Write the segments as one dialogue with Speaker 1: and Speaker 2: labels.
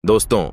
Speaker 1: दोस्तों,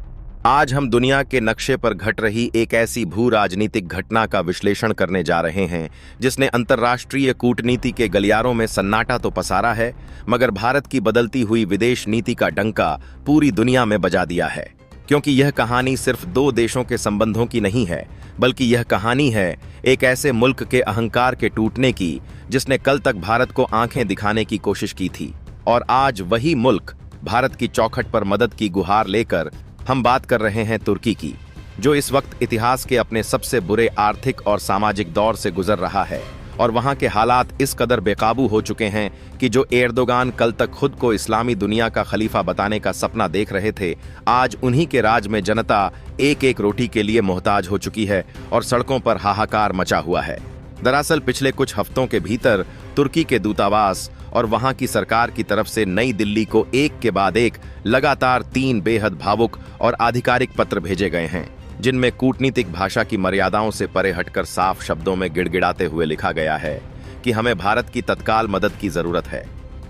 Speaker 1: आज हम दुनिया के नक्शे पर घट रही एक ऐसी भू राजनीतिक घटना का विश्लेषण करने जा रहे हैं जिसने अंतर्राष्ट्रीय कूटनीति के गलियारों में सन्नाटा तो पसारा है, मगर भारत की बदलती हुई विदेश नीति का डंका पूरी दुनिया में बजा दिया है। क्योंकि यह कहानी सिर्फ दो देशों के संबंधों की नहीं है, बल्कि यह कहानी है एक ऐसे मुल्क के अहंकार के टूटने की जिसने कल तक भारत को आंखें दिखाने की कोशिश की थी। और आज वही मुल्क भारत की चौखट पर मदद की गुहार लेकर हम बात कर रहे हैं तुर्की की, जो इस वक्त इतिहास के अपने सबसे बुरे आर्थिक और सामाजिक दौर से गुजर रहा है। और वहां के हालात इस कदर बेकाबू हो चुके हैं कि जो एर्दोगान कल तक खुद को इस्लामी दुनिया का खलीफा बताने का सपना देख रहे थे, आज उन्हीं के राज में जनता एक एक रोटी के लिए मोहताज हो चुकी है और सड़कों पर हाहाकार मचा हुआ है। दरअसल पिछले कुछ हफ्तों के भीतर तुर्की के दूतावास और वहां की सरकार की तरफ से नई दिल्ली को एक के बाद एक लगातार 3 बेहद भावुक और आधिकारिक पत्र भेजे गए हैं, जिनमें कूटनीतिक भाषा की मर्यादाओं से परे हटकर साफ शब्दों में गिड़गिड़ाते हुए लिखा गया है कि हमें भारत की तत्काल मदद की जरूरत है।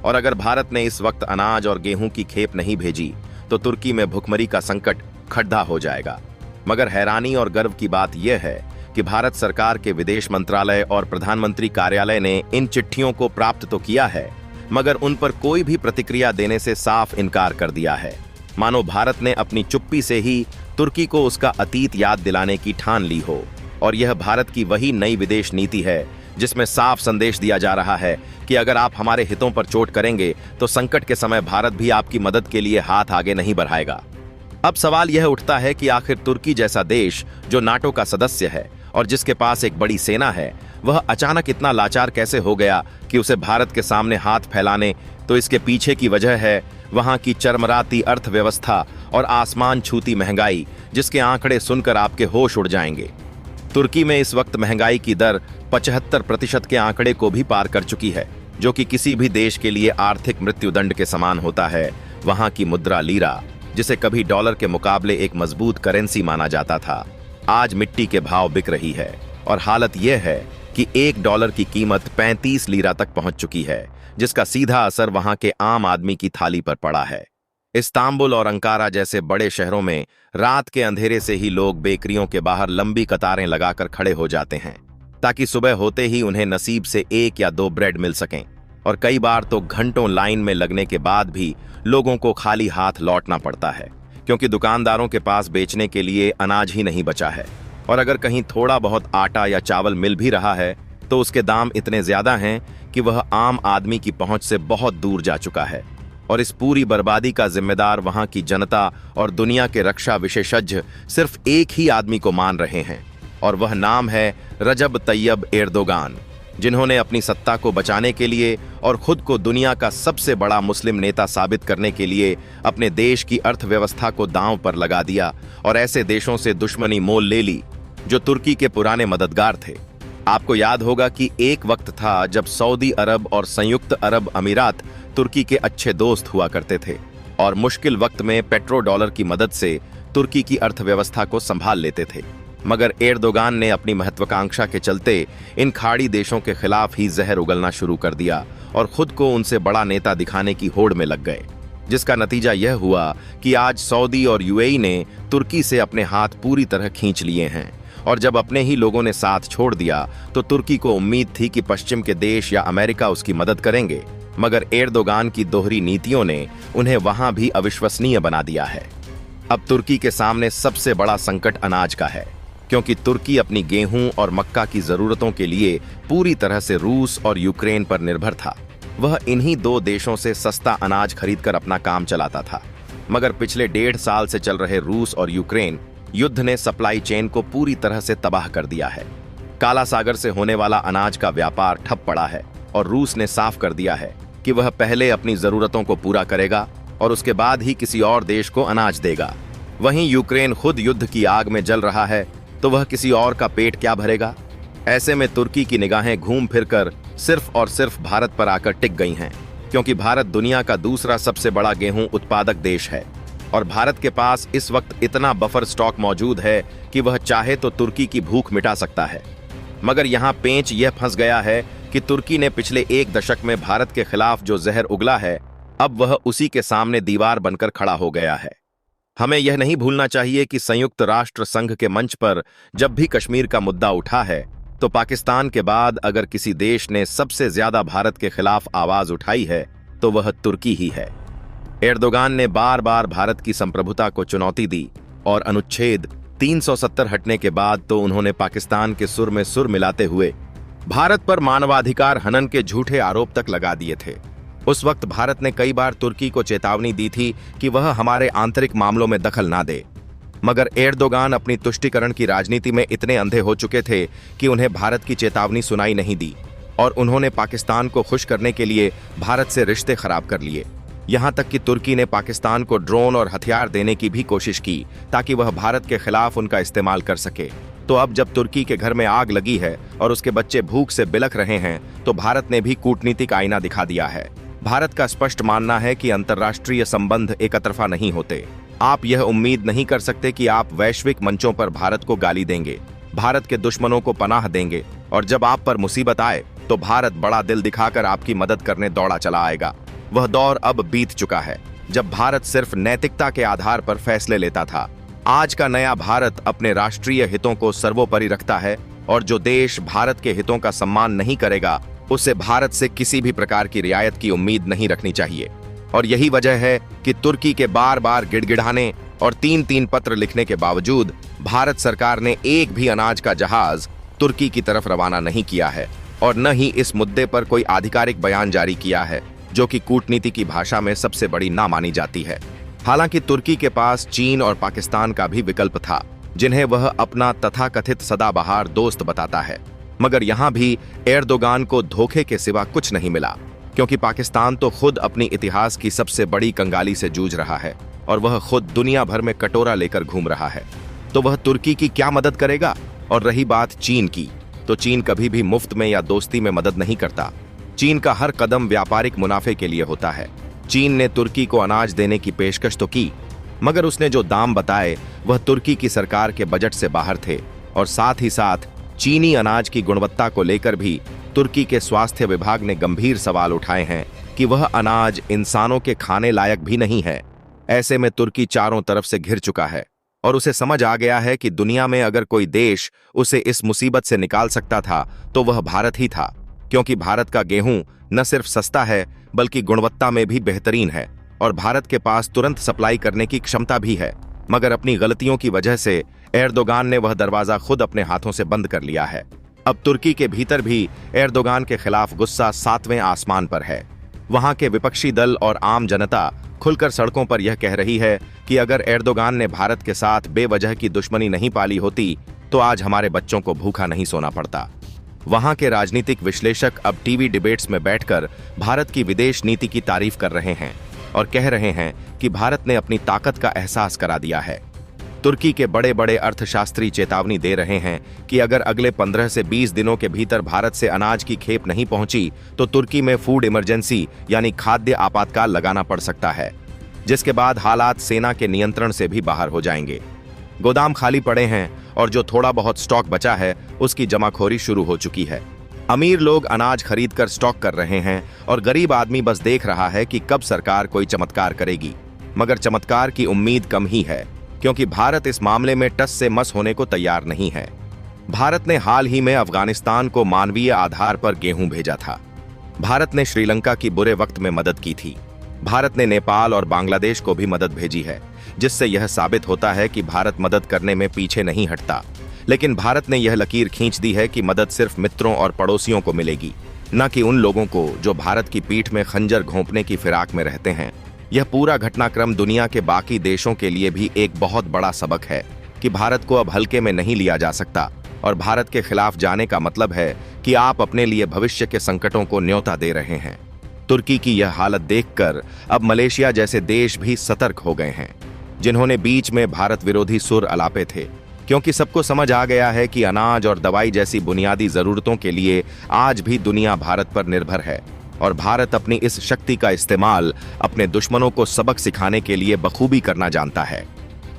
Speaker 1: और अगर भारत ने इस वक्त अनाज और गेहूं की खेप नहीं भेजी तो तुर्की में भुखमरी का संकट खड्डा हो जाएगा। मगर हैरानी और गर्व की बात यह है कि भारत सरकार के विदेश मंत्रालय और प्रधानमंत्री कार्यालय ने इन चिट्ठियों को प्राप्त तो किया है, मगर उन पर कोई भी प्रतिक्रिया देने से साफ इनकार कर दिया है। मानो भारत ने अपनी चुप्पी से ही तुर्की को उसका अतीत याद दिलाने की ठान ली हो। और यह भारत की वही नई विदेश नीति है जिसमें साफ संदेश दिया जा रहा है कि अगर आप हमारे हितों पर चोट करेंगे तो संकट के समय भारत भी आपकी मदद के लिए हाथ आगे नहीं बढ़ाएगा। अब सवाल यह उठता है कि आखिर तुर्की जैसा देश, जो नाटो का सदस्य है और जिसके पास एक बड़ी सेना है, वह अचानक इतना लाचार कैसे हो गया कि उसे भारत के सामने हाथ फैलाने। तो इसके पीछे की वजह है वहां की चरमराती अर्थव्यवस्था और आसमान छूती महंगाई, जिसके आंकड़े सुनकर आपके होश उड़ जाएंगे। तुर्की में इस वक्त महंगाई की दर 75% के आंकड़े को भी पार कर चुकी है, जो कि किसी भी देश के लिए आर्थिक मृत्युदंड के समान होता है। वहां की मुद्रा लीरा, जिसे कभी डॉलर के मुकाबले एक मजबूत करेंसी माना जाता था, आज मिट्टी के भाव बिक रही है। और हालत यह है कि $1 की कीमत 35 लीरा तक पहुंच चुकी है, जिसका सीधा असर वहां के आम आदमी की थाली पर पड़ा है। इस्तांबुल और अंकारा जैसे बड़े शहरों में रात के अंधेरे से ही लोग बेकरियों के बाहर लंबी कतारें लगाकर खड़े हो जाते हैं, ताकि सुबह होते ही उन्हें नसीब से 1 या 2 ब्रेड मिल सकें। और कई बार तो घंटों लाइन में लगने के बाद भी लोगों को खाली हाथ लौटना पड़ता है, क्योंकि दुकानदारों के पास बेचने के लिए अनाज ही नहीं बचा है। और अगर कहीं थोड़ा बहुत आटा या चावल मिल भी रहा है तो उसके दाम इतने ज्यादा हैं कि वह आम आदमी की पहुंच से बहुत दूर जा चुका है। और इस पूरी बर्बादी का जिम्मेदार वहां की जनता और दुनिया के रक्षा विशेषज्ञ सिर्फ एक ही आदमी को मान रहे हैं, और वह नाम है रजब तैयब एर्दोगान, जिन्होंने अपनी सत्ता को बचाने के लिए और खुद को दुनिया का सबसे बड़ा मुस्लिम नेता साबित करने के लिए अपने देश की अर्थव्यवस्था को दांव पर लगा दिया और ऐसे देशों से दुश्मनी मोल ले ली जो तुर्की के पुराने मददगार थे। आपको याद होगा कि एक वक्त था जब सऊदी अरब और संयुक्त अरब अमीरात तुर्की के अच्छे दोस्त हुआ करते थे और मुश्किल वक्त में पेट्रो डॉलर की मदद से तुर्की की अर्थव्यवस्था को संभाल लेते थे। मगर एर्दोगान ने अपनी महत्वाकांक्षा के चलते इन खाड़ी देशों के खिलाफ ही जहर उगलना शुरू कर दिया और खुद को उनसे बड़ा नेता दिखाने की होड़ में लग गए, जिसका नतीजा यह हुआ कि आज सऊदी और यूएई ने तुर्की से अपने हाथ पूरी तरह खींच लिए हैं। और जब अपने ही लोगों ने साथ छोड़ दिया तो तुर्की को उम्मीद थी कि पश्चिम के देश या अमेरिका उसकी मदद करेंगे, मगर एर्दोगान की दोहरी नीतियों ने उन्हें वहां भी अविश्वसनीय बना दिया है। अब तुर्की के सामने सबसे बड़ा संकट अनाज का है, क्योंकि तुर्की अपनी गेहूं और मक्का की जरूरतों के लिए पूरी तरह से रूस और यूक्रेन पर निर्भर था। वह इन्हीं 2 देशों से सस्ता अनाज खरीदकर अपना काम चलाता था। मगर पिछले 1.5 साल से चल रहे रूस और यूक्रेन युद्ध ने सप्लाई चेन को पूरी तरह से तबाह कर दिया है। काला सागर से होने वाला अनाज का व्यापार ठप पड़ा है और रूस ने साफ कर दिया है कि वह पहले अपनी जरूरतों को पूरा करेगा और उसके बाद ही किसी और देश को अनाज देगा। वहीं यूक्रेन खुद युद्ध की आग में जल रहा है, तो वह किसी और का पेट क्या भरेगा। ऐसे में तुर्की की निगाहें घूम फिरकर सिर्फ और सिर्फ भारत पर आकर टिक गई हैं, क्योंकि भारत दुनिया का दूसरा सबसे बड़ा गेहूं उत्पादक देश है और भारत के पास इस वक्त इतना बफर स्टॉक मौजूद है कि वह चाहे तो तुर्की की भूख मिटा सकता है। मगर यहाँ पेंच यह फंस गया है कि तुर्की ने पिछले 1 दशक में भारत के खिलाफ जो जहर उगला है, अब वह उसी के सामने दीवार बनकर खड़ा हो गया है। हमें यह नहीं भूलना चाहिए कि संयुक्त राष्ट्र संघ के मंच पर जब भी कश्मीर का मुद्दा उठा है, तो पाकिस्तान के बाद अगर किसी देश ने सबसे ज्यादा भारत के खिलाफ आवाज उठाई है तो वह तुर्की ही है। एर्दोगान ने बार बार भारत की संप्रभुता को चुनौती दी और अनुच्छेद 370 हटने के बाद तो उन्होंने पाकिस्तान के सुर में सुर मिलाते हुए भारत पर मानवाधिकार हनन के झूठे आरोप तक लगा दिए थे। उस वक्त भारत ने कई बार तुर्की को चेतावनी दी थी कि वह हमारे आंतरिक मामलों में दखल ना दे, मगर एर्दोगान अपनी तुष्टीकरण की राजनीति में इतने अंधे हो चुके थे कि उन्हें भारत की चेतावनी सुनाई नहीं दी और उन्होंने पाकिस्तान को खुश करने के लिए भारत से रिश्ते खराब कर लिए। यहां तक कि तुर्की ने पाकिस्तान को ड्रोन और हथियार देने की भी कोशिश की ताकि वह भारत के खिलाफ उनका इस्तेमाल कर सके। तो अब जब तुर्की के घर में आग लगी है और उसके बच्चे भूख से बिलख रहे हैं, तो भारत ने भी कूटनीतिक आईना दिखा दिया है। भारत का स्पष्ट मानना है कि अंतर्राष्ट्रीय संबंध एकतरफा नहीं होते। आप यह उम्मीद नहीं कर सकते कि आप वैश्विक मंचों पर भारत को गाली देंगे, भारत के दुश्मनों को पनाह देंगे और जब आप पर मुसीबत आए तो भारत बड़ा दिल दिखाकर आपकी मदद करने दौड़ा चला आएगा। वह दौर अब बीत चुका है जब भारत सिर्फ नैतिकता के आधार पर फैसले लेता था। आज का नया भारत अपने राष्ट्रीय हितों को सर्वोपरि रखता है और जो देश भारत के हितों का सम्मान नहीं करेगा उसे भारत से किसी भी प्रकार की रियायत की उम्मीद नहीं रखनी चाहिए। और यही वजह है कि तुर्की के बार बार गिड़गिड़ाने और 3-3 पत्र लिखने के बावजूद भारत सरकार ने एक भी अनाज का जहाज तुर्की की तरफ रवाना नहीं किया है और न ही इस मुद्दे पर कोई आधिकारिक बयान जारी किया है, जो कि कूटनीति की भाषा में सबसे बड़ी ना मानी जाती है। हालांकि तुर्की के पास चीन और पाकिस्तान का भी विकल्प था, जिन्हें वह अपना तथाकथित सदाबहार दोस्त बताता है, मगर यहां भी एर्दोगान को धोखे के सिवा कुछ नहीं मिला, क्योंकि पाकिस्तान तो खुद अपनी इतिहास की सबसे बड़ी कंगाली से जूझ रहा है और वह खुद दुनिया भर में कटोरा लेकर घूम रहा है। तो वह तुर्की की क्या मदद करेगा? और रही बात चीन की, तो चीन कभी भी मुफ्त में या दोस्ती में मदद नहीं करता। चीन का हर कदम व्यापारिक मुनाफे के लिए होता है। चीन ने तुर्की को अनाज देने की पेशकश तो की, मगर उसने जो दाम बताए वह तुर्की की सरकार के बजट से बाहर थे और साथ ही साथ चीनी अनाज की गुणवत्ता को लेकर भी तुर्की के स्वास्थ्य विभाग ने गंभीर सवाल उठाए हैं कि वह अनाज इंसानों के खाने लायक भी नहीं है। ऐसे में तुर्की चारों तरफ से घिर चुका है और उसे समझ आ गया है कि दुनिया में अगर कोई देश उसे इस मुसीबत से निकाल सकता था तो वह भारत ही था, क्योंकि भारत का गेहूं न सिर्फ सस्ता है बल्कि गुणवत्ता में भी बेहतरीन है और भारत के पास तुरंत सप्लाई करने की क्षमता भी है। मगर अपनी गलतियों की वजह से एर्दोगान ने वह दरवाजा खुद अपने हाथों से बंद कर लिया है। अब तुर्की के भीतर भी एर्दोगान के खिलाफ गुस्सा 7वें आसमान पर है। वहां के विपक्षी दल और आम जनता खुलकर सड़कों पर यह कह रही है कि अगर एर्दोगान ने भारत के साथ बेवजह की दुश्मनी नहीं पाली होती तो आज हमारे बच्चों को भूखा नहीं सोना पड़ता। वहां के राजनीतिक विश्लेषक अब टीवी डिबेट्स में बैठकर भारत की विदेश नीति की तारीफ कर रहे हैं और कह रहे हैं कि भारत ने अपनी ताकत का एहसास करा दिया है। तुर्की के बड़े बड़े अर्थशास्त्री चेतावनी दे रहे हैं कि अगर अगले 15 से 20 दिनों के भीतर भारत से अनाज की खेप नहीं पहुंची तो तुर्की में फूड इमरजेंसी यानी खाद्य आपातकाल लगाना पड़ सकता है, जिसके बाद हालात सेना के नियंत्रण से भी बाहर हो जाएंगे। गोदाम खाली पड़े हैं और जो थोड़ा बहुत स्टॉक बचा है उसकी जमाखोरी शुरू हो चुकी है। अमीर लोग अनाज खरीदकर स्टॉक कर रहे हैं और गरीब आदमी बस देख रहा है कि कब सरकार कोई चमत्कार करेगी, मगर चमत्कार की उम्मीद कम ही है, क्योंकि भारत इस मामले में टस से मस होने को तैयार नहीं है। भारत ने हाल ही में अफगानिस्तान को मानवीय आधार पर गेहूं भेजा था। भारत ने श्रीलंका की बुरे वक्त में मदद की थी। भारत ने नेपाल और बांग्लादेश को भी मदद भेजी है, जिससे यह साबित होता है कि भारत मदद करने में पीछे नहीं हटता। लेकिन भारत ने यह लकीर खींच दी है कि मदद सिर्फ मित्रों और पड़ोसियों को मिलेगी, न कि उन लोगों को जो भारत की पीठ में खंजर घोंपने की फिराक में रहते हैं। यह पूरा घटनाक्रम दुनिया के बाकी देशों के लिए भी एक बहुत बड़ा सबक है कि भारत को अब हल्के में नहीं लिया जा सकता और भारत के खिलाफ जाने का मतलब है कि आप अपने लिए भविष्य के संकटों को न्योता दे रहे हैं। तुर्की की यह हालत देखकर अब मलेशिया जैसे देश भी सतर्क हो गए हैं, जिन्होंने बीच में भारत विरोधी सुर अलापे थे, क्योंकि सबको समझ आ गया है कि अनाज और दवाई जैसी बुनियादी जरूरतों के लिए आज भी दुनिया भारत पर निर्भर है और भारत अपनी इस शक्ति का इस्तेमाल अपने दुश्मनों को सबक सिखाने के लिए बखूबी करना जानता है।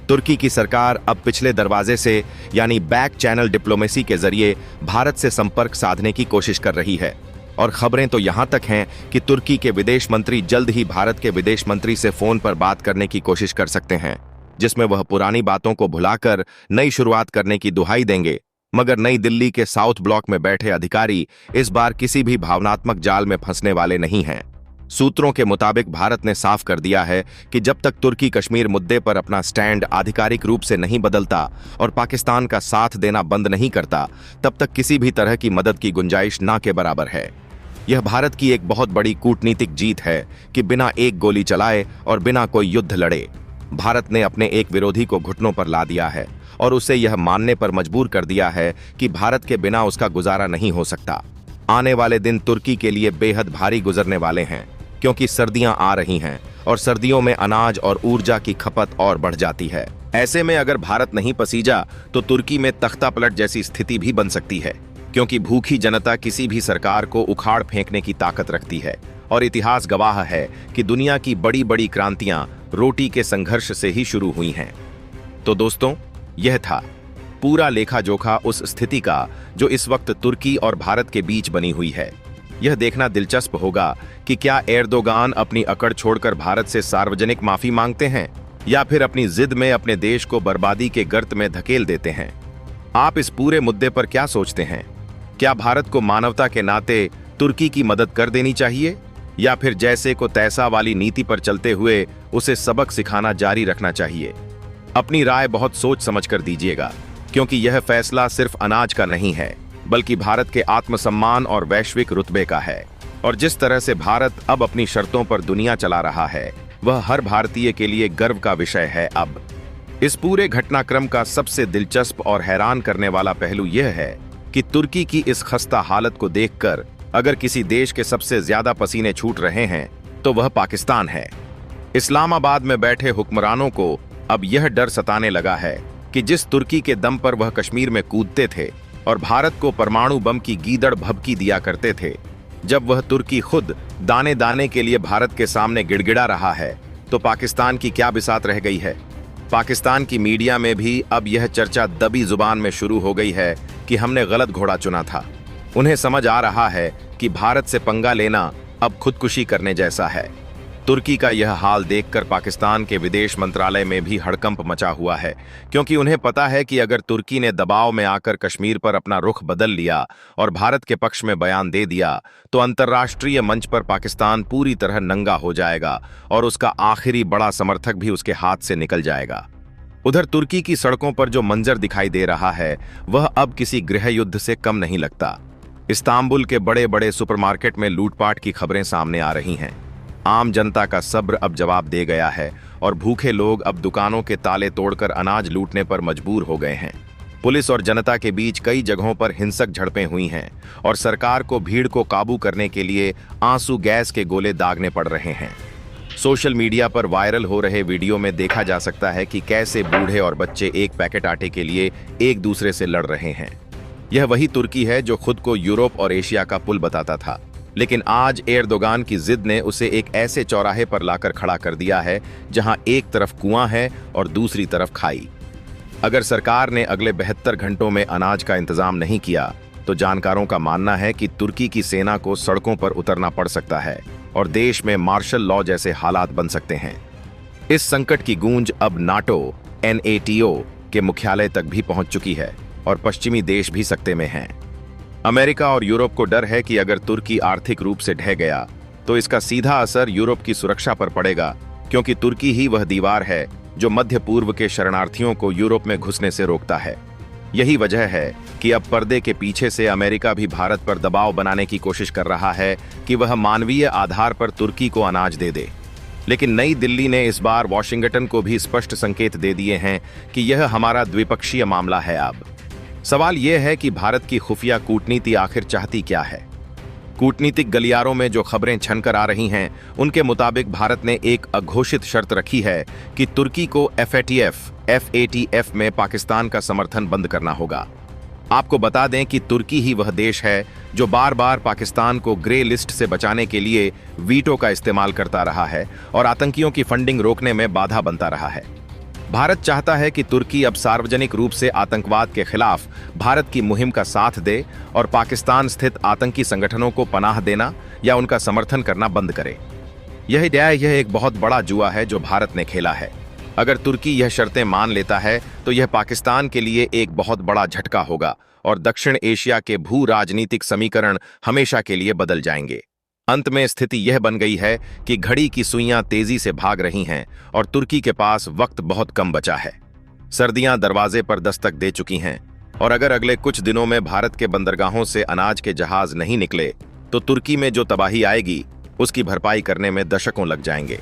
Speaker 1: तुर्की की सरकार अब पिछले दरवाजे से यानी बैक चैनल डिप्लोमेसी के जरिए भारत से संपर्क साधने की कोशिश कर रही है और खबरें तो यहां तक हैं कि तुर्की के विदेश मंत्री जल्द ही भारत के विदेश मंत्री से फोन पर बात करने की कोशिश कर सकते हैं। जिसमें वह पुरानी बातों को भुलाकर नई शुरुआत करने की दुहाई देंगे। मगर नई दिल्ली के साउथ ब्लॉक में बैठे अधिकारी इस बार किसी भी भावनात्मक जाल में फंसने वाले नहीं हैं। सूत्रों के मुताबिक भारत ने साफ कर दिया है कि जब तक तुर्की कश्मीर मुद्दे पर अपना स्टैंड आधिकारिक रूप से नहीं बदलता और पाकिस्तान का साथ देना बंद नहीं करता, तब तक किसी भी तरह की मदद की गुंजाइश ना के बराबर है। यह भारत की एक बहुत बड़ी कूटनीतिक जीत है कि बिना एक गोली चलाए और बिना कोई युद्ध लड़े भारत ने अपने एक विरोधी को घुटनों पर ला दिया है और उसे यह मानने पर मजबूर कर दिया है कि भारत के बिना उसका गुजारा नहीं हो सकता। आने वाले दिन तुर्की के लिए बेहद भारी गुजरने वाले हैं, क्योंकि सर्दियां आ रही हैं और सर्दियों में अनाज और ऊर्जा की खपत और बढ़ जाती है। ऐसे में अगर भारत नहीं पसीजा तो तुर्की में तख्ता पलट जैसी स्थिति भी बन सकती है, क्योंकि भूखी जनता किसी भी सरकार को उखाड़ फेंकने की ताकत रखती है और इतिहास गवाह है कि दुनिया की बड़ी बड़ी क्रांतियां रोटी के संघर्ष से ही शुरू हुई हैं। तो दोस्तों, यह था पूरा लेखा जोखा उस स्थिति का जो इस वक्त तुर्की और भारत के बीच बनी हुई है। यह देखना दिलचस्प होगा कि क्या एर्दोगान अपनी अकड़ छोड़कर भारत से सार्वजनिक माफी मांगते हैं या फिर अपनी जिद में अपने देश को बर्बादी के गर्त में धकेल देते हैं। आप इस पूरे मुद्दे पर क्या सोचते हैं? क्या भारत को मानवता के नाते तुर्की की मदद कर देनी चाहिए या फिर जैसे को तैसा वाली नीति पर चलते हुए उसे सबक सिखाना जारी रखना चाहिए? अपनी राय बहुत सोच समझकर दीजिएगा, क्योंकि यह फैसला सिर्फ अनाज का नहीं है बल्कि भारत के आत्मसम्मान और वैश्विक रुतबे का है। और जिस तरह से भारत अब अपनी शर्तों पर दुनिया चला रहा है वह हर भारतीय के लिए गर्व का विषय है। अब इस पूरे घटनाक्रम का सबसे दिलचस्प और हैरान करने वाला पहलू यह है कि तुर्की की इस खस्ता हालत को देखकर अगर किसी देश के सबसे ज्यादा पसीने छूट रहे हैं तो वह पाकिस्तान है। इस्लामाबाद में बैठे हुक्मरानों को अब यह डर सताने लगा है कि जिस तुर्की के दम पर वह कश्मीर में कूदते थे और भारत को परमाणु बम की गीदड़ भभकी दिया करते थे, जब वह तुर्की खुद दाने दाने के लिए भारत के सामने गिड़गिड़ा रहा है तो पाकिस्तान की क्या बिसात रह गई है। पाकिस्तान की मीडिया में भी अब यह चर्चा दबी जुबान में शुरू हो गई है कि हमने गलत घोड़ा चुना था। उन्हें समझ आ रहा है कि भारत से पंगा लेना अब खुदकुशी करने जैसा है। तुर्की का यह हाल देखकर पाकिस्तान के विदेश मंत्रालय में भी हड़कंप मचा हुआ है, क्योंकि उन्हें पता है कि अगर तुर्की ने दबाव में आकर कश्मीर पर अपना रुख बदल लिया और भारत के पक्ष में बयान दे दिया तो अंतर्राष्ट्रीय मंच पर पाकिस्तान पूरी तरह नंगा हो जाएगा और उसका आखिरी बड़ा समर्थक भी उसके हाथ से निकल जाएगा। उधर तुर्की की सड़कों पर जो मंजर दिखाई दे रहा है वह अब किसी गृह युद्ध से कम नहीं लगता। इस्तांबुल के बड़े बड़े सुपरमार्केट में लूटपाट की खबरें सामने आ रही हैं। आम जनता का सब्र अब जवाब दे गया है और भूखे लोग अब दुकानों के ताले तोड़कर अनाज लूटने पर मजबूर हो गए हैं। पुलिस और जनता के बीच कई जगहों पर हिंसक झड़पें हुई हैं और सरकार को भीड़ को काबू करने के लिए आंसू गैस के गोले दागने पड़ रहे हैं। सोशल मीडिया पर वायरल हो रहे वीडियो में देखा जा सकता है कि कैसे बूढ़े और बच्चे एक पैकेट आटे के लिए एक दूसरे से लड़ रहे हैं। यह वही तुर्की है जो खुद को यूरोप और एशिया का पुल बताता था, लेकिन आज एर्दोगान की जिद ने उसे एक ऐसे चौराहे पर लाकर खड़ा कर दिया है जहां एक तरफ कुआं है और दूसरी तरफ खाई। अगर सरकार ने अगले 72 घंटों में अनाज का इंतजाम नहीं किया तो जानकारों का मानना है कि तुर्की की सेना को सड़कों पर उतरना पड़ सकता है और देश में मार्शल लॉ जैसे हालात बन सकते हैं। इस संकट की गूंज अब नाटो NATO के मुख्यालय तक भी पहुंच चुकी है और पश्चिमी देश भी सकते में हैं। अमेरिका और यूरोप को डर है कि अगर तुर्की आर्थिक रूप से ढह गया तो इसका सीधा असर यूरोप की सुरक्षा पर पड़ेगा, क्योंकि तुर्की ही वह दीवार है जो मध्य पूर्व के शरणार्थियों को यूरोप में घुसने से रोकता है। यही वजह है कि अब पर्दे के पीछे से अमेरिका भी भारत पर दबाव बनाने की कोशिश कर रहा है कि वह मानवीय आधार पर तुर्की को अनाज दे दे। लेकिन नई दिल्ली ने इस बार वॉशिंगटन को भी स्पष्ट संकेत दे दिए हैं कि यह हमारा द्विपक्षीय मामला है। अब सवाल यह है कि भारत की खुफिया कूटनीति आखिर चाहती क्या है। कूटनीतिक गलियारों में जो खबरें छनकर आ रही हैं उनके मुताबिक भारत ने एक अघोषित शर्त रखी है कि तुर्की को FATF में पाकिस्तान का समर्थन बंद करना होगा। आपको बता दें कि तुर्की ही वह देश है जो बार बार पाकिस्तान को ग्रे लिस्ट से बचाने के लिए वीटो का इस्तेमाल करता रहा है और आतंकियों की फंडिंग रोकने में बाधा बनता रहा है। भारत चाहता है कि तुर्की अब सार्वजनिक रूप से आतंकवाद के खिलाफ भारत की मुहिम का साथ दे और पाकिस्तान स्थित आतंकी संगठनों को पनाह देना या उनका समर्थन करना बंद करे। यह एक बहुत बड़ा जुआ है जो भारत ने खेला है। अगर तुर्की यह शर्तें मान लेता है तो यह पाकिस्तान के लिए एक बहुत बड़ा झटका होगा और दक्षिण एशिया के भू राजनीतिक समीकरण हमेशा के लिए बदल जाएंगे। अंत में स्थिति यह बन गई है कि घड़ी की सुइयां तेजी से भाग रही हैं और तुर्की के पास वक्त बहुत कम बचा है। सर्दियां दरवाजे पर दस्तक दे चुकी हैं और अगर अगले कुछ दिनों में भारत के बंदरगाहों से अनाज के जहाज नहीं निकले तो तुर्की में जो तबाही आएगी उसकी भरपाई करने में दशकों लग जाएंगे।